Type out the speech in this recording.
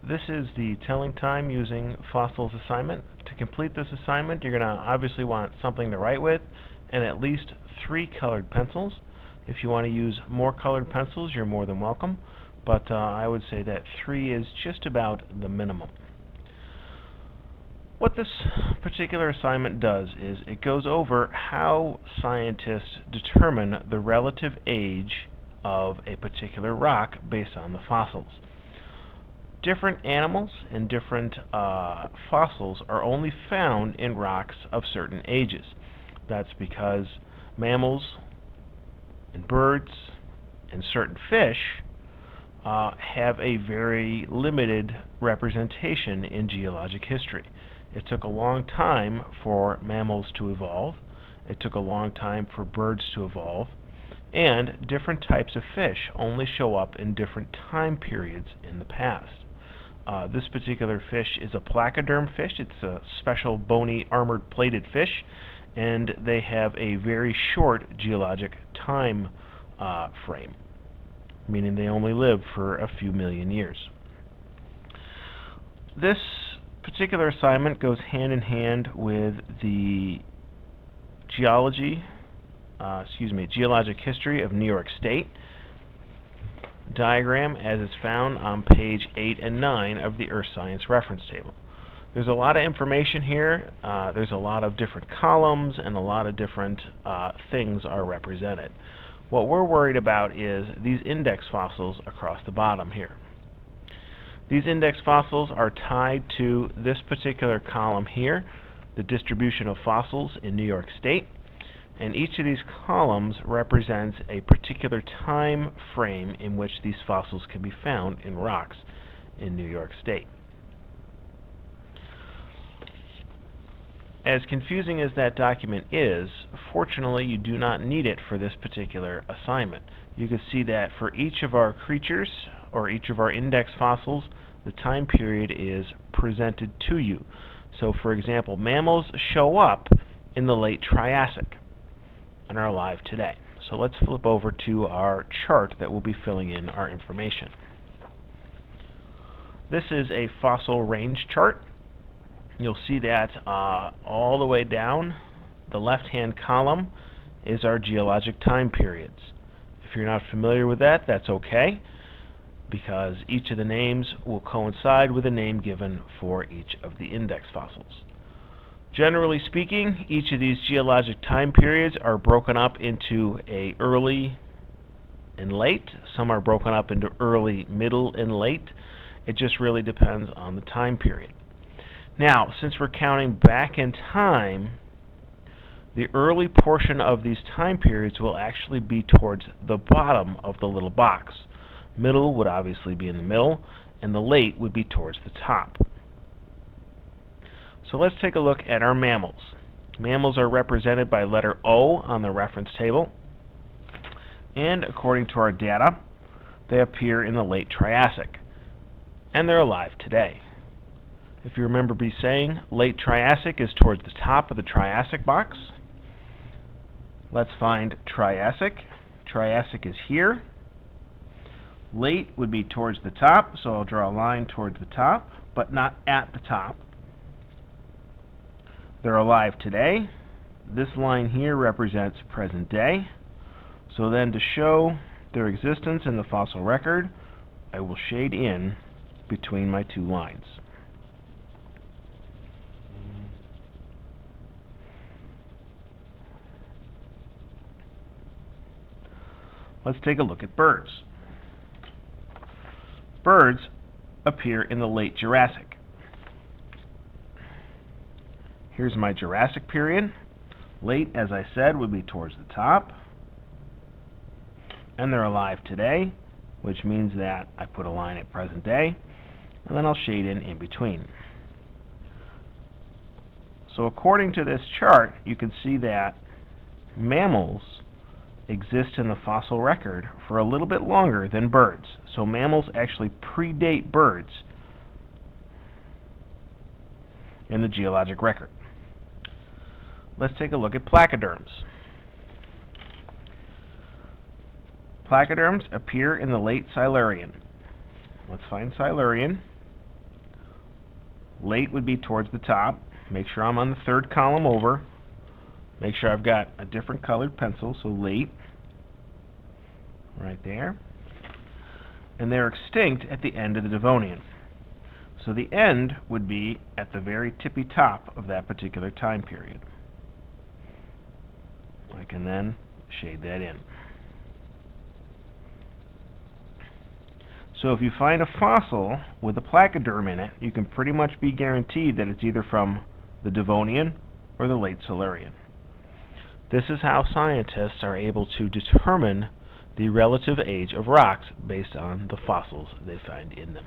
This is the telling time using fossils assignment. To complete this assignment, you're going to obviously want something to write with and at least 3 colored pencils. If you want to use more colored pencils, you're more than welcome, but I would say that 3 is just about the minimum. What this particular assignment does is it goes over how scientists determine the relative age of a particular rock based on the fossils. Different animals and different fossils are only found in rocks of certain ages. That's because mammals and birds and certain fish have a very limited representation in geologic history. It took a long time for mammals to evolve. It took a long time for birds to evolve. And different types of fish only show up in different time periods in the past. This particular fish is a placoderm fish. It's a special bony armored plated fish, and they have a very short geologic time frame, meaning they only live for a few million years. This particular assignment goes hand in hand with the geologic history of New York State diagram as is found on page 8 and 9 of the Earth Science Reference Table. There's a lot of information here. There's a lot of different columns and a lot of different things are represented. What we're worried about is these index fossils across the bottom here. These index fossils are tied to this particular column here, the distribution of fossils in New York State, and each of these columns represents a particular time frame in which these fossils can be found in rocks in New York State. As confusing as that document is, fortunately you do not need it for this particular assignment. You can see that for each of our creatures, or each of our index fossils, the time period is presented to you. So for example, mammals show up in the late Triassic and are alive today. So let's flip over to our chart that will be filling in our information. This is a fossil range chart. You'll see that all the way down the left-hand column is our geologic time periods. If you're not familiar with that, that's okay, because each of the names will coincide with a name given for each of the index fossils. Generally speaking, each of these geologic time periods are broken up into a early and late. Some are broken up into early, middle, and late. It just really depends on the time period. Now, since we're counting back in time, the early portion of these time periods will actually be towards the bottom of the little box. Middle would obviously be in the middle, and the late would be towards the top. So let's take a look at our mammals. Mammals are represented by letter O on the reference table, and according to our data, they appear in the late Triassic, and they're alive today. If you remember me saying, late Triassic is towards the top of the Triassic box. Let's find Triassic. Triassic is here. Late would be towards the top, so I'll draw a line towards the top, but not at the top. They're alive today. This line here represents present day. So then to show their existence in the fossil record, I will shade in between my two lines. Let's take a look at birds. Birds appear in the late Jurassic. Here's my Jurassic period. Late, as I said, would be towards the top. And they're alive today, which means that I put a line at present day, and then I'll shade in between. So according to this chart, you can see that mammals exist in the fossil record for a little bit longer than birds. So mammals actually predate birds in the geologic record. Let's take a look at placoderms. Placoderms appear in the late Silurian. Let's find Silurian. Late would be towards the top. Make sure I'm on the third column over. Make sure I've got a different colored pencil, so late, right there. And they're extinct at the end of the Devonian. So the end would be at the very tippy top of that particular time period. I can then shade that in. So if you find a fossil with a placoderm in it, you can pretty much be guaranteed that it's either from the Devonian or the late Silurian. This is how scientists are able to determine the relative age of rocks based on the fossils they find in them.